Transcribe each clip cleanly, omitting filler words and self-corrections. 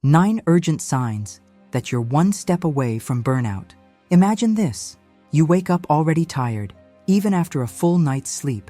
9 urgent signs that you're one step away from burnout. Imagine this. You wake up already tired, even after a full night's sleep.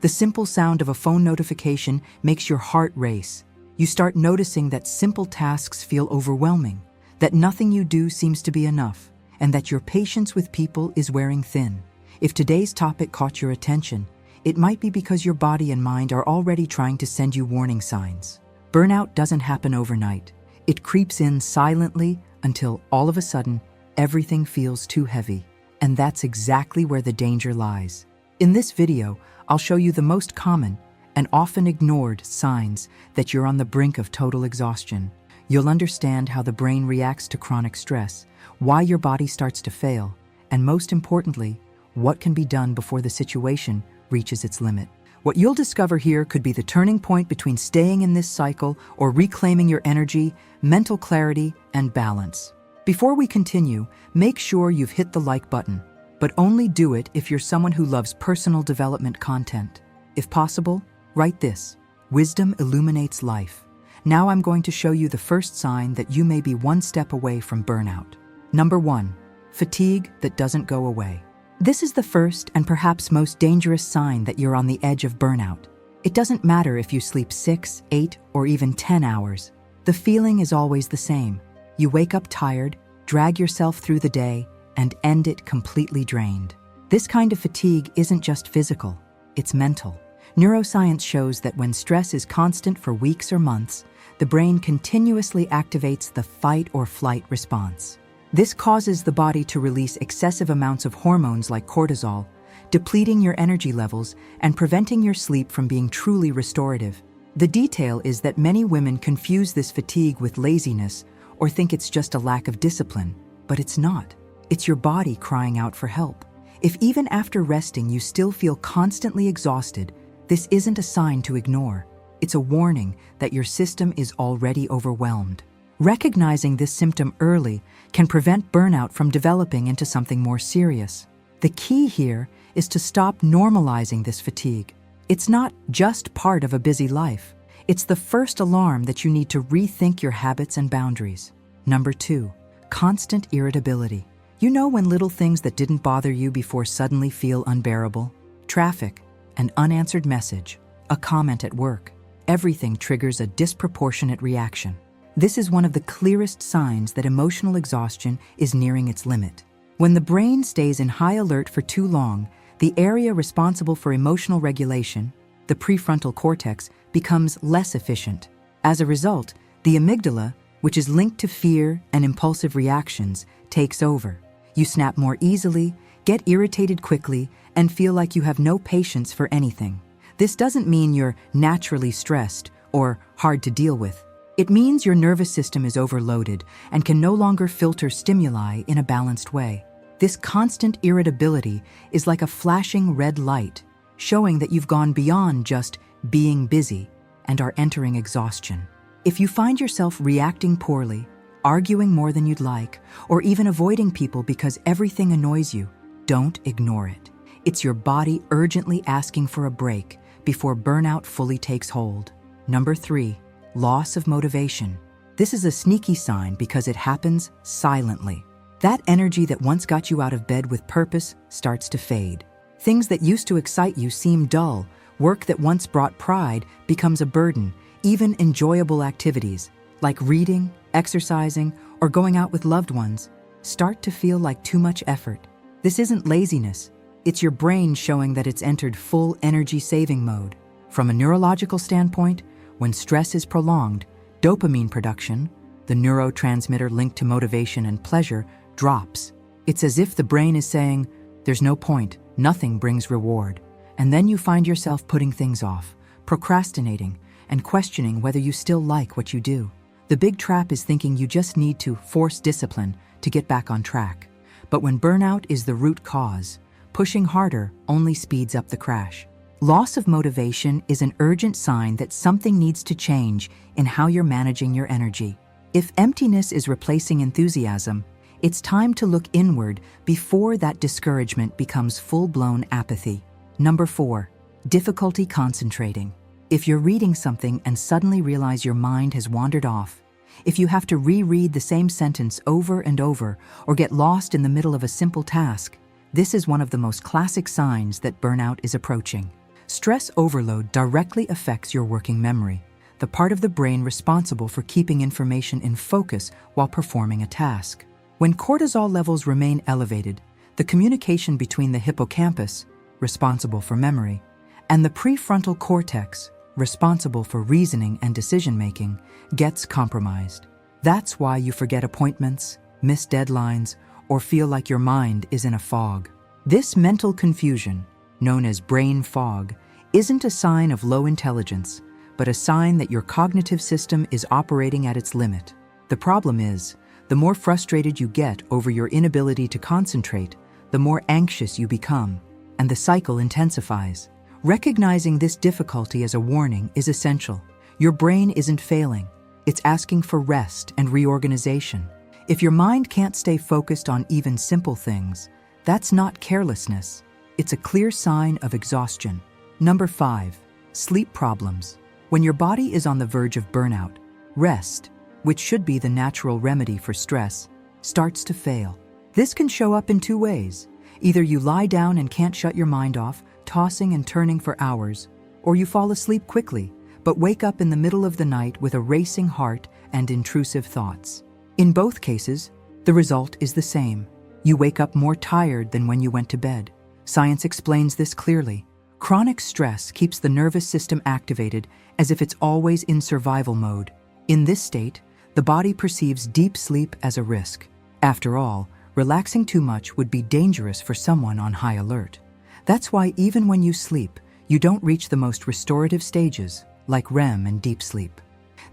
The simple sound of a phone notification makes your heart race. You start noticing that simple tasks feel overwhelming, that nothing you do seems to be enough, and that your patience with people is wearing thin. If today's topic caught your attention, it might be because your body and mind are already trying to send you warning signs. Burnout doesn't happen overnight. It creeps in silently until all of a sudden, everything feels too heavy. And that's exactly where the danger lies. In this video, I'll show you the most common and often ignored signs that you're on the brink of total exhaustion. You'll understand how the brain reacts to chronic stress, why your body starts to fail, and most importantly, what can be done before the situation reaches its limit. What you'll discover here could be the turning point between staying in this cycle or reclaiming your energy, mental clarity, and balance. Before we continue, make sure you've hit the like button, but only do it if you're someone who loves personal development content. If possible, write this: wisdom illuminates life. Now I'm going to show you the first sign that you may be one step away from burnout. Number 1, fatigue that doesn't go away. This is the first and perhaps most dangerous sign that you're on the edge of burnout. It doesn't matter if you sleep 6, 8, or even 10 hours. The feeling is always the same. You wake up tired, drag yourself through the day, and end it completely drained. This kind of fatigue isn't just physical, it's mental. Neuroscience shows that when stress is constant for weeks or months, the brain continuously activates the fight or flight response. This causes the body to release excessive amounts of hormones like cortisol, depleting your energy levels and preventing your sleep from being truly restorative. The detail is that many women confuse this fatigue with laziness or think it's just a lack of discipline, but it's not. It's your body crying out for help. If even after resting you still feel constantly exhausted, this isn't a sign to ignore. It's a warning that your system is already overwhelmed. Recognizing this symptom early can prevent burnout from developing into something more serious. The key here is to stop normalizing this fatigue. It's not just part of a busy life. It's the first alarm that you need to rethink your habits and boundaries. Number 2, constant irritability. You know when little things that didn't bother you before suddenly feel unbearable? Traffic, an unanswered message, a comment at work. Everything triggers a disproportionate reaction. This is one of the clearest signs that emotional exhaustion is nearing its limit. When the brain stays in high alert for too long, the area responsible for emotional regulation, the prefrontal cortex, becomes less efficient. As a result, the amygdala, which is linked to fear and impulsive reactions, takes over. You snap more easily, get irritated quickly, and feel like you have no patience for anything. This doesn't mean you're naturally stressed or hard to deal with. It means your nervous system is overloaded and can no longer filter stimuli in a balanced way. This constant irritability is like a flashing red light, showing that you've gone beyond just being busy and are entering exhaustion. If you find yourself reacting poorly, arguing more than you'd like, or even avoiding people because everything annoys you, don't ignore it. It's your body urgently asking for a break before burnout fully takes hold. Number 3, loss of motivation. This is a sneaky sign because it happens silently. That energy that once got you out of bed with purpose starts to fade. Things that used to excite you seem dull. Work that once brought pride becomes a burden. Even enjoyable activities, like reading, exercising, or going out with loved ones, start to feel like too much effort. This isn't laziness. It's your brain showing that it's entered full energy-saving mode. From a neurological standpoint, when stress is prolonged, dopamine production, the neurotransmitter linked to motivation and pleasure, drops. It's as if the brain is saying, there's no point, nothing brings reward. And then you find yourself putting things off, procrastinating, and questioning whether you still like what you do. The big trap is thinking you just need to force discipline to get back on track. But when burnout is the root cause, pushing harder only speeds up the crash. Loss of motivation is an urgent sign that something needs to change in how you're managing your energy. If emptiness is replacing enthusiasm, it's time to look inward before that discouragement becomes full-blown apathy. Number 4, difficulty concentrating. If you're reading something and suddenly realize your mind has wandered off, If you have to reread the same sentence over and over or get lost in the middle of a simple task, this is one of the most classic signs that burnout is approaching. Stress overload directly affects your working memory, the part of the brain responsible for keeping information in focus while performing a task. When cortisol levels remain elevated, the communication between the hippocampus, responsible for memory, and the prefrontal cortex, responsible for reasoning and decision-making, gets compromised. That's why you forget appointments, miss deadlines, or feel like your mind is in a fog. This mental confusion, known as brain fog, isn't a sign of low intelligence, but a sign that your cognitive system is operating at its limit. The problem is, the more frustrated you get over your inability to concentrate, the more anxious you become, and the cycle intensifies. Recognizing this difficulty as a warning is essential. Your brain isn't failing. It's asking for rest and reorganization. If your mind can't stay focused on even simple things, that's not carelessness. It's a clear sign of exhaustion. Number 5, sleep problems. When your body is on the verge of burnout, rest, which should be the natural remedy for stress, starts to fail. This can show up in 2 ways. Either you lie down and can't shut your mind off, tossing and turning for hours, or you fall asleep quickly, but wake up in the middle of the night with a racing heart and intrusive thoughts. In both cases, the result is the same. You wake up more tired than when you went to bed. Science explains this clearly. Chronic stress keeps the nervous system activated as if it's always in survival mode. In this state, the body perceives deep sleep as a risk. After all, relaxing too much would be dangerous for someone on high alert. That's why even when you sleep, you don't reach the most restorative stages, like REM and deep sleep.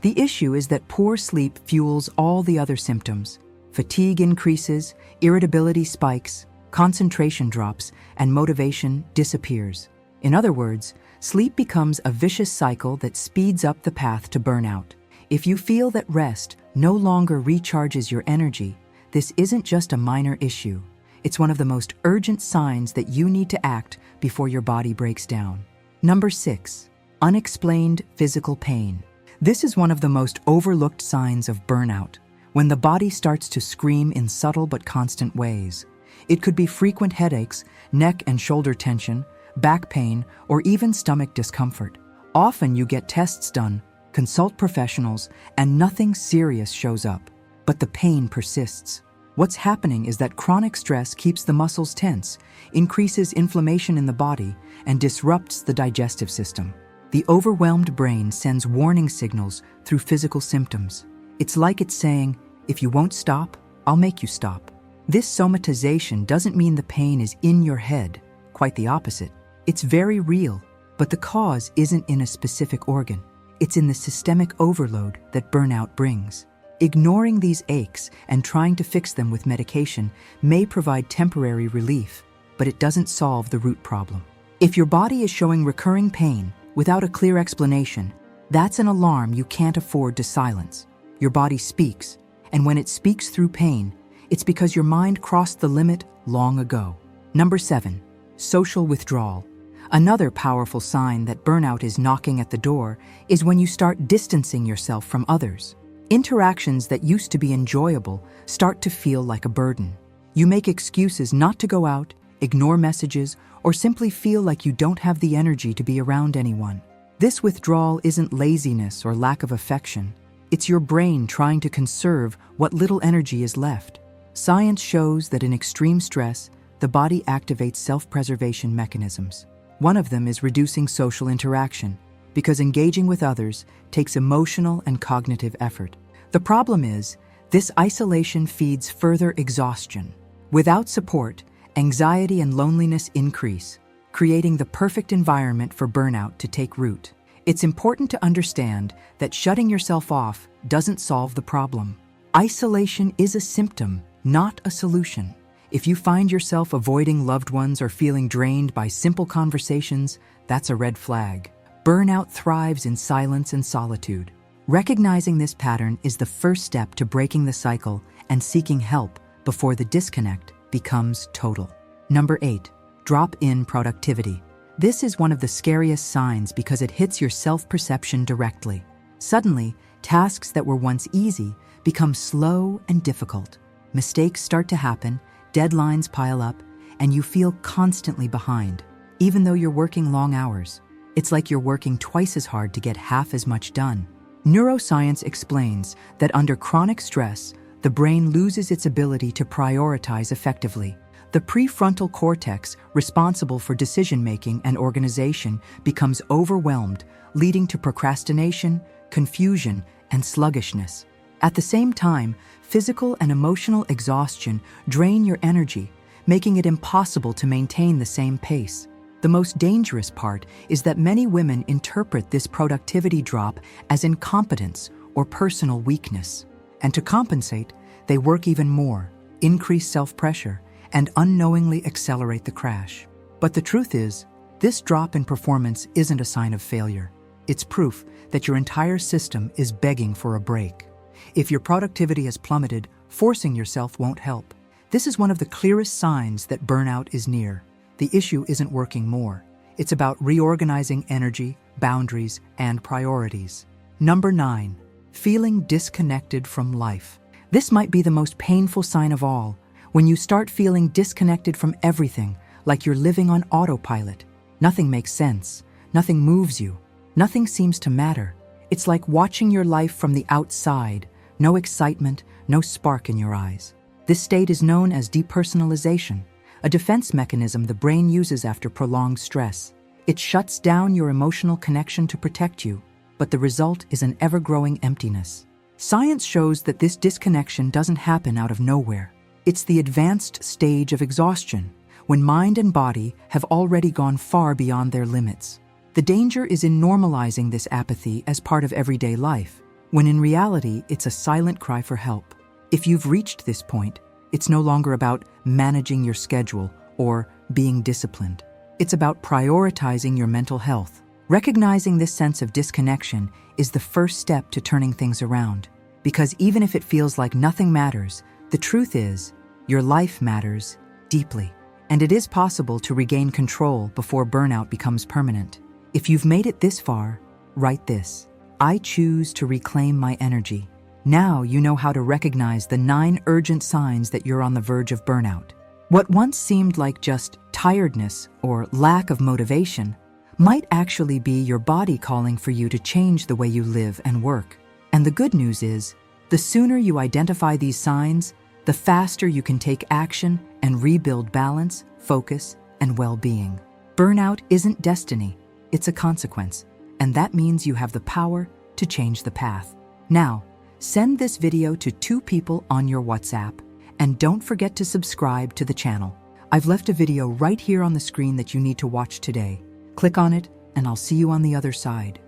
The issue is that poor sleep fuels all the other symptoms. Fatigue increases, irritability spikes, concentration drops, and motivation disappears. In other words, sleep becomes a vicious cycle that speeds up the path to burnout. If you feel that rest no longer recharges your energy, this isn't just a minor issue. It's one of the most urgent signs that you need to act before your body breaks down. Number 6, unexplained physical pain. This is one of the most overlooked signs of burnout, when the body starts to scream in subtle but constant ways. It could be frequent headaches, neck and shoulder tension, back pain, or even stomach discomfort. Often you get tests done, consult professionals, and nothing serious shows up. But the pain persists. What's happening is that chronic stress keeps the muscles tense, increases inflammation in the body, and disrupts the digestive system. The overwhelmed brain sends warning signals through physical symptoms. It's like it's saying, if you won't stop, I'll make you stop. This somatization doesn't mean the pain is in your head, quite the opposite. It's very real, but the cause isn't in a specific organ. It's in the systemic overload that burnout brings. Ignoring these aches and trying to fix them with medication may provide temporary relief, but it doesn't solve the root problem. If your body is showing recurring pain without a clear explanation, that's an alarm you can't afford to silence. Your body speaks, and when it speaks through pain, it's because your mind crossed the limit long ago. Number 7, social withdrawal. Another powerful sign that burnout is knocking at the door is when you start distancing yourself from others. Interactions that used to be enjoyable start to feel like a burden. You make excuses not to go out, ignore messages, or simply feel like you don't have the energy to be around anyone. This withdrawal isn't laziness or lack of affection. It's your brain trying to conserve what little energy is left. Science shows that in extreme stress, the body activates self-preservation mechanisms. One of them is reducing social interaction, because engaging with others takes emotional and cognitive effort. The problem is, this isolation feeds further exhaustion. Without support, anxiety and loneliness increase, creating the perfect environment for burnout to take root. It's important to understand that shutting yourself off doesn't solve the problem. Isolation is a symptom, not a solution. If you find yourself avoiding loved ones or feeling drained by simple conversations, that's a red flag. Burnout thrives in silence and solitude. Recognizing this pattern is the first step to breaking the cycle and seeking help before the disconnect becomes total. Number 8, drop in productivity. This is one of the scariest signs because it hits your self-perception directly. Suddenly, Tasks that were once easy become slow and difficult. Mistakes start to happen, deadlines pile up, and you feel constantly behind. Even though you're working long hours, it's like you're working twice as hard to get half as much done. Neuroscience explains that under chronic stress, the brain loses its ability to prioritize effectively. The prefrontal cortex, responsible for decision-making and organization, becomes overwhelmed, leading to procrastination, confusion, and sluggishness. At the same time, physical and emotional exhaustion drain your energy, making it impossible to maintain the same pace. The most dangerous part is that many women interpret this productivity drop as incompetence or personal weakness. And to compensate, they work even more, increase self-pressure, and unknowingly accelerate the crash. But the truth is, this drop in performance isn't a sign of failure. It's proof that your entire system is begging for a break. If your productivity has plummeted, forcing yourself won't help. This is one of the clearest signs that burnout is near. The issue isn't working more. It's about reorganizing energy, boundaries, and priorities. Number 9, feeling disconnected from life. This might be the most painful sign of all, when you start feeling disconnected from everything, like you're living on autopilot. Nothing makes sense, nothing moves you, nothing seems to matter. It's like watching your life from the outside, no excitement, no spark in your eyes. This state is known as depersonalization, a defense mechanism the brain uses after prolonged stress. It shuts down your emotional connection to protect you, but the result is an ever-growing emptiness. Science shows that this disconnection doesn't happen out of nowhere. It's the advanced stage of exhaustion, when mind and body have already gone far beyond their limits. The danger is in normalizing this apathy as part of everyday life, when in reality it's a silent cry for help. If you've reached this point, it's no longer about managing your schedule or being disciplined. It's about prioritizing your mental health. Recognizing this sense of disconnection is the first step to turning things around. Because even if it feels like nothing matters, the truth is, your life matters deeply. And it is possible to regain control before burnout becomes permanent. If you've made it this far, write this: I choose to reclaim my energy. Now you know how to recognize the 9 urgent signs that you're on the verge of burnout. What once seemed like just tiredness or lack of motivation might actually be your body calling for you to change the way you live and work. And the good news is, the sooner you identify these signs, the faster you can take action and rebuild balance, focus, and well-being. Burnout isn't destiny, it's a consequence, and that means you have the power to change the path. Now, send this video to 2 people on your WhatsApp, and don't forget to subscribe to the channel. I've left a video right here on the screen that you need to watch today. Click on it, and I'll see you on the other side.